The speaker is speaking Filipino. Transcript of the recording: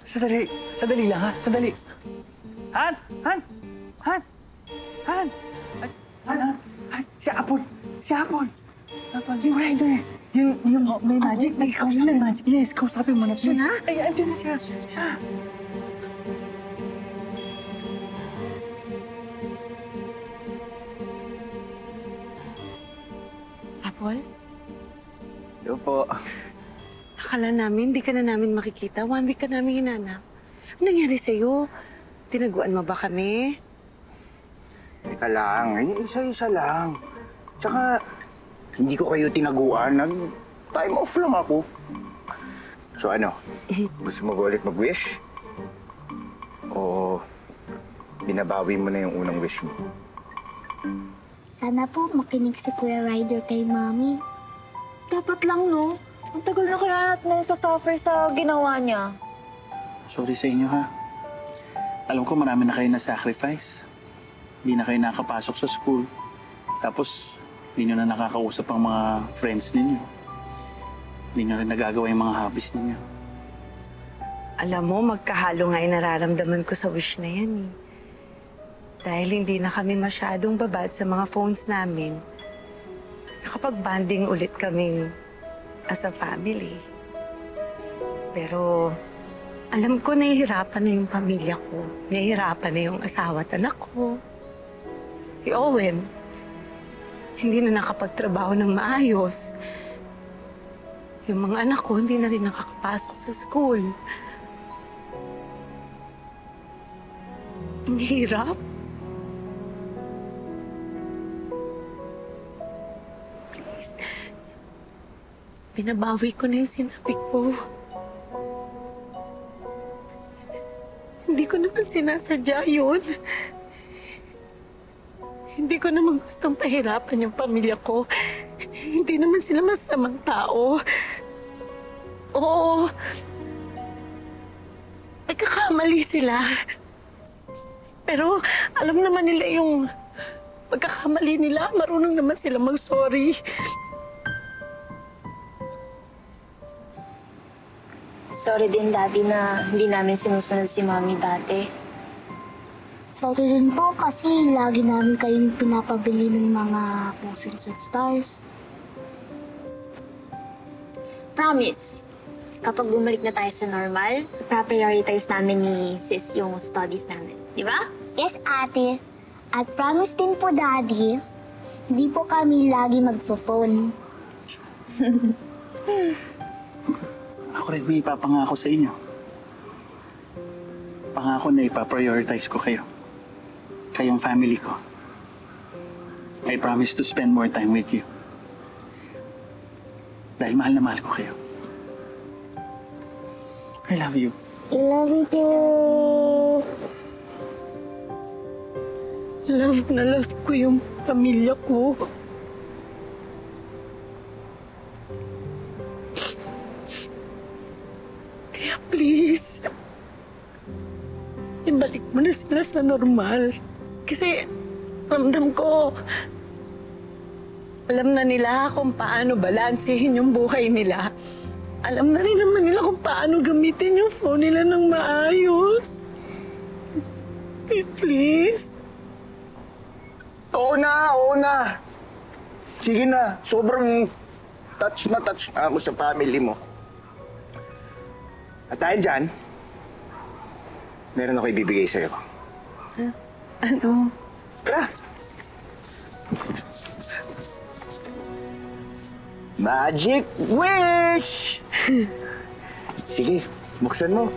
Sandali. Sandali lang, ha? Sandali. Han! Han! Han! Han! Han! Han! Si Apple! Si Apple! Yung rider. Yung may magic. May magic. Yes, kausapin mo na, please. Siya na? Ay, andyan na siya. Siya. Apple? Yo po. Akala namin, di ka na namin makikita. 1 week ka namin hinanap. Ano nangyari sa'yo? Tinaguan mo ba kami? Teka lang, isa-isa lang. Tsaka, hindi ko kayo tinaguan. Time off lang ako. So ano, gusto mo ba ulit mag-wish? O binabawi mo na yung unang wish mo? Sana po makinig si Kuya Ryder kay Mami. Dapat lang, no? Ang tagal na kaya natin nagsasuffer sa ginawa niya. Sorry sa inyo, ha? Alam ko marami na kayo na-sacrifice. Hindi na kayo nakapasok sa school. Tapos, hindi nyo na nakakausap ang mga friends ninyo. Hindi nyo rin nagagawa yung mga hobbies ninyo. Alam mo, magkahalo nga yung nararamdaman ko sa wish na yan eh. Dahil hindi na kami masyadong babad sa mga phones namin, nakapag-banding ulit kaming as a family. Pero alam ko nahihirapan na yung pamilya ko. Nahihirapan na yung asawa at anak ko. Si Owen, hindi na nakapagtrabaho ng maayos. Yung mga anak ko, hindi na rin nakakapasok sa school. Ang hirap. Please. Binabawi ko na yung sinabi ko. Hindi ko naman sinasadya yun. Hindi ko naman gustong pahirapan yung pamilya ko. Hindi naman sila masamang tao. Oo. Nagkakamali sila. Pero alam naman nila yung pagkakamali nila. Marunong naman sila mag-sorry. Sorry din, Daddy, na hindi namin sinusunod si Mami dati. Sorry din po kasi lagi namin kayong pinapabili ng mga potions at stars. Promise, kapag bumalik na tayo sa normal, prioritize namin ni Sis yung studies namin. Di ba? Yes, ate. At promise din po, Daddy, hindi po kami lagi magpo-phone. Ako rin may ipapangako sa inyo. Pangako na ipaprioritize ko kayo. Kayong family ko. I promise to spend more time with you. Dahil mahal na mahal ko kayo. I love you. I love you too. Love na love ko yung pamilya ko. Kaya please, ibalik mo na sila sa normal. Kasi ramdam ko, alam na nila kung paano balansehin yung buhay nila. Alam na rin naman nila kung paano gamitin yung phone nila ng maayos. Please. Oo na. Sige na, sobrang touch na ako sa family mo. At dahil dyan, meron ako ibibigay sa'yo. Ano? Tara! Magic wish! Sige, buksan mo.